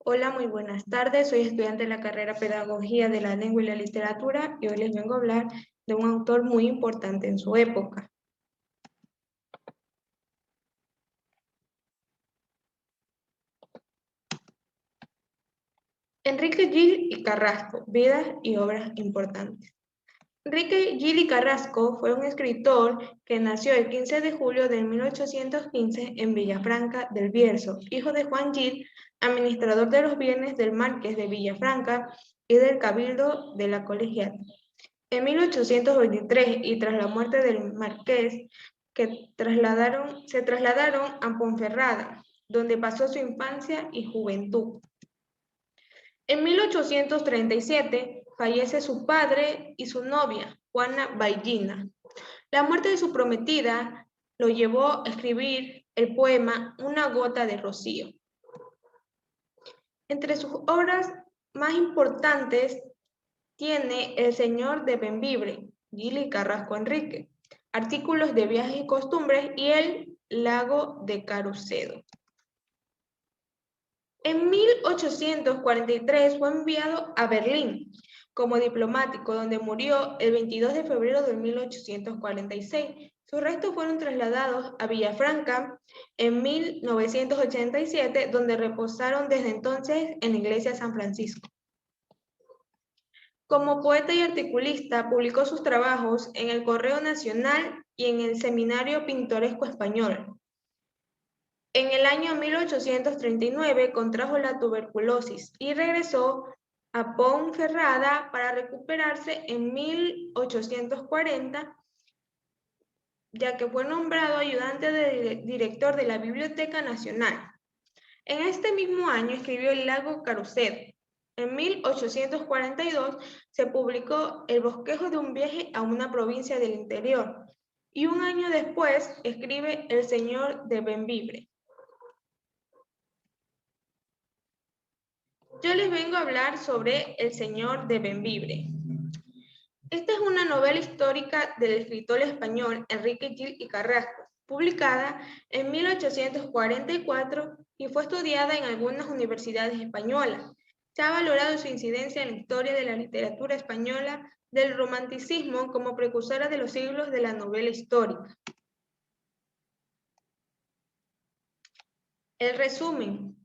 Hola, muy buenas tardes. Soy estudiante de la carrera Pedagogía de la Lengua y la Literatura y hoy les vengo a hablar de un autor muy importante en su época. Enrique Gil y Carrasco, vidas y obras importantes. Enrique Gil y Carrasco fue un escritor que nació el 15 de julio de 1815 en Villafranca del Bierzo, hijo de Juan Gil, administrador de los bienes del Marqués de Villafranca y del Cabildo de la Colegiata. En 1823, y tras la muerte del marqués, se trasladaron a Ponferrada, donde pasó su infancia y juventud. En 1837 fallece su padre y su novia, Juana Ballina. La muerte de su prometida lo llevó a escribir el poema Una gota de rocío. Entre sus obras más importantes tiene El Señor de Bembibre, Gil y Carrasco Enrique, Artículos de viajes y costumbres y El lago de Carucedo. En 1843 fue enviado a Berlín como diplomático, donde murió el 22 de febrero de 1846. Sus restos fueron trasladados a Villafranca en 1987, donde reposaron desde entonces en la iglesia de San Francisco. Como poeta y articulista, publicó sus trabajos en el Correo Nacional y en el Seminario Pintoresco Español. En el año 1839 contrajo la tuberculosis y regresó a Ponferrada para recuperarse en 1840, ya que fue nombrado ayudante del director de la Biblioteca Nacional. En este mismo año escribió El lago Carucedo. En 1842 se publicó El bosquejo de un viaje a una provincia del interior y un año después escribe El Señor de Bembibre. Yo les vengo a hablar sobre El Señor de Bembibre. Esta es una novela histórica del escritor español Enrique Gil y Carrasco, publicada en 1844 y fue estudiada en algunas universidades españolas. Se ha valorado su incidencia en la historia de la literatura española del romanticismo como precursora de los siglos de la novela histórica. El resumen.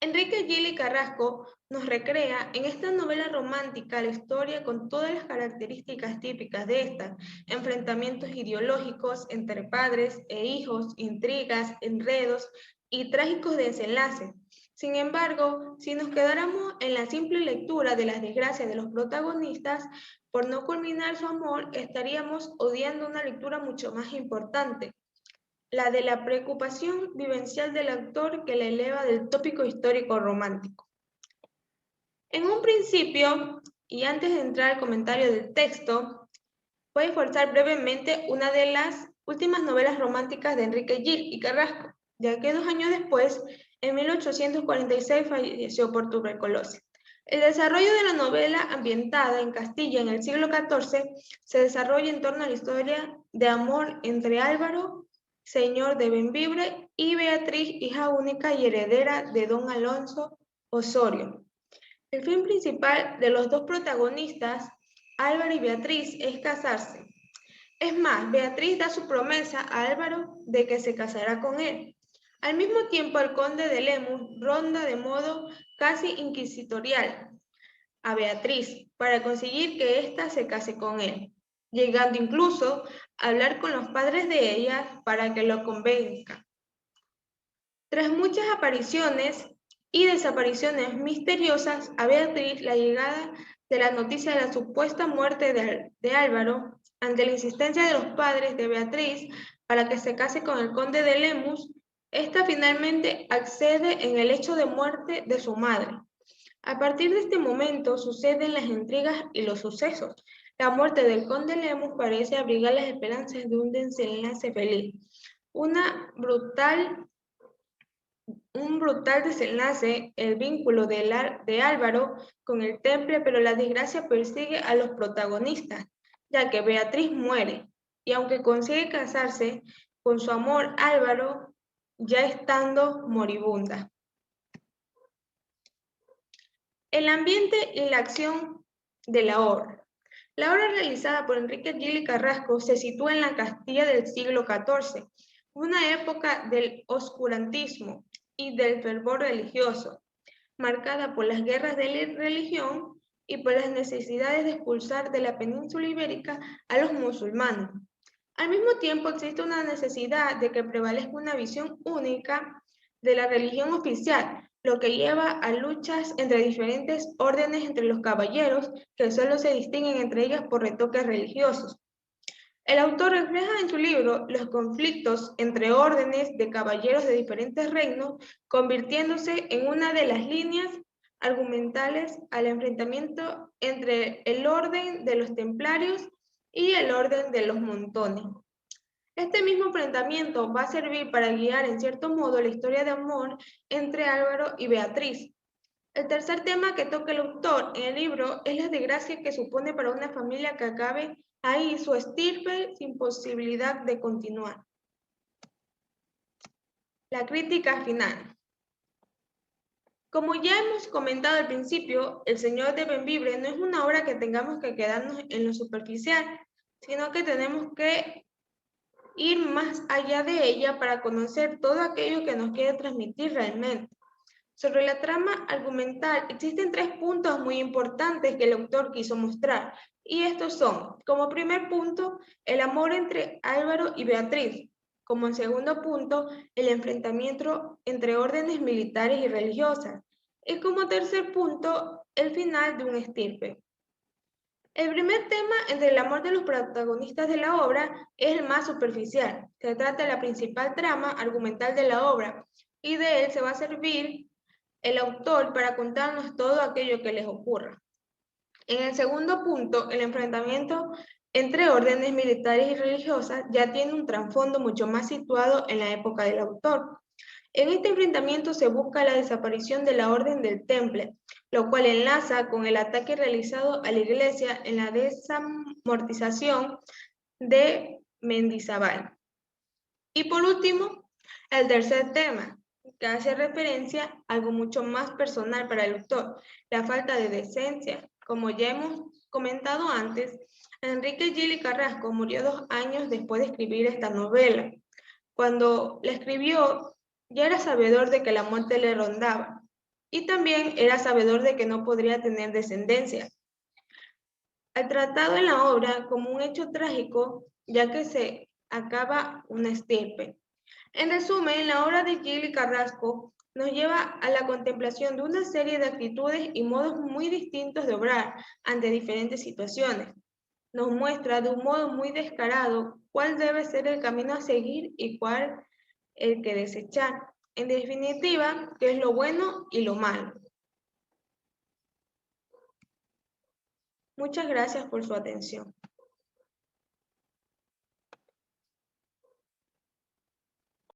Enrique Gil y Carrasco nos recrea en esta novela romántica la historia con todas las características típicas de esta, enfrentamientos ideológicos entre padres e hijos, intrigas, enredos y trágicos desenlaces. Sin embargo, si nos quedáramos en la simple lectura de las desgracias de los protagonistas, por no culminar su amor, estaríamos odiando una lectura mucho más importante, la de la preocupación vivencial del autor que la eleva del tópico histórico romántico. En un principio, y antes de entrar al comentario del texto, voy a esforzar brevemente una de las últimas novelas románticas de Enrique Gil y Carrasco, ya que 2 años después, en 1846, falleció por tuberculosis. El desarrollo de la novela, ambientada en Castilla en el siglo XIV, se desarrolla en torno a la historia de amor entre Álvaro, señor de Bembibre, y Beatriz, hija única y heredera de don Alonso Osorio. El fin principal de los dos protagonistas, Álvaro y Beatriz, es casarse. Es más, Beatriz da su promesa a Álvaro de que se casará con él. Al mismo tiempo, el conde de Lemus ronda de modo casi inquisitorial a Beatriz para conseguir que ésta se case con él, llegando incluso a hablar con los padres de ella para que lo convenzcan. Tras muchas apariciones y desapariciones misteriosas, a Beatriz la llegada de la noticia de la supuesta muerte de Álvaro, ante la insistencia de los padres de Beatriz para que se case con el conde de Lemus, ésta finalmente accede en el hecho de muerte de su madre. A partir de este momento suceden las intrigas y los sucesos. La muerte del conde Lemus parece abrigar las esperanzas de un desenlace feliz. Un brutal desenlace, el vínculo de Álvaro con el temple, pero la desgracia persigue a los protagonistas, ya que Beatriz muere, y aunque consigue casarse con su amor Álvaro, ya estando moribunda. El ambiente y la acción de la obra. La obra realizada por Enrique Gili Carrasco se sitúa en la Castilla del siglo XIV, una época del oscurantismo y del fervor religioso, marcada por las guerras de religión y por las necesidades de expulsar de la península ibérica a los musulmanes. Al mismo tiempo existe una necesidad de que prevalezca una visión única de la religión oficial, lo que lleva a luchas entre diferentes órdenes entre los caballeros, que solo se distinguen entre ellas por retoques religiosos. El autor refleja en su libro los conflictos entre órdenes de caballeros de diferentes reinos, convirtiéndose en una de las líneas argumentales al enfrentamiento entre el orden de los templarios y el orden de los montones. Este mismo enfrentamiento va a servir para guiar en cierto modo la historia de amor entre Álvaro y Beatriz. El tercer tema que toca el autor en el libro es la desgracia que supone para una familia que acabe ahí su estirpe sin posibilidad de continuar. La crítica final. Como ya hemos comentado al principio, El Señor de Bembibre no es una obra que tengamos que quedarnos en lo superficial, sino que tenemos que ir más allá de ella para conocer todo aquello que nos quiere transmitir realmente. Sobre la trama argumental, existen 3 puntos muy importantes que el autor quiso mostrar, y estos son, como primer punto, el amor entre Álvaro y Beatriz, como segundo punto, el enfrentamiento entre órdenes militares y religiosas, y como tercer punto, el final de un estirpe. El primer tema entre el amor de los protagonistas de la obra es el más superficial. Se trata de la principal trama argumental de la obra, y de él se va a servir el autor para contarnos todo aquello que les ocurra. En el segundo punto, el enfrentamiento entre órdenes militares y religiosas ya tiene un trasfondo mucho más situado en la época del autor. En este enfrentamiento se busca la desaparición de la Orden del Temple, lo cual enlaza con el ataque realizado a la iglesia en la desamortización de Mendizábal. Y por último, el tercer tema, que hace referencia a algo mucho más personal para el autor, la falta de decencia. Como ya hemos comentado antes, Enrique Gili Carrasco murió 2 años después de escribir esta novela. Cuando la escribió, ya era sabedor de que la muerte le rondaba, y también era sabedor de que no podría tener descendencia. Ha tratado en la obra como un hecho trágico, ya que se acaba una estirpe. En resumen, la obra de Gili Carrasco nos lleva a la contemplación de una serie de actitudes y modos muy distintos de obrar ante diferentes situaciones. Nos muestra de un modo muy descarado cuál debe ser el camino a seguir y cuál el que desechar. En definitiva, qué es lo bueno y lo malo. Muchas gracias por su atención.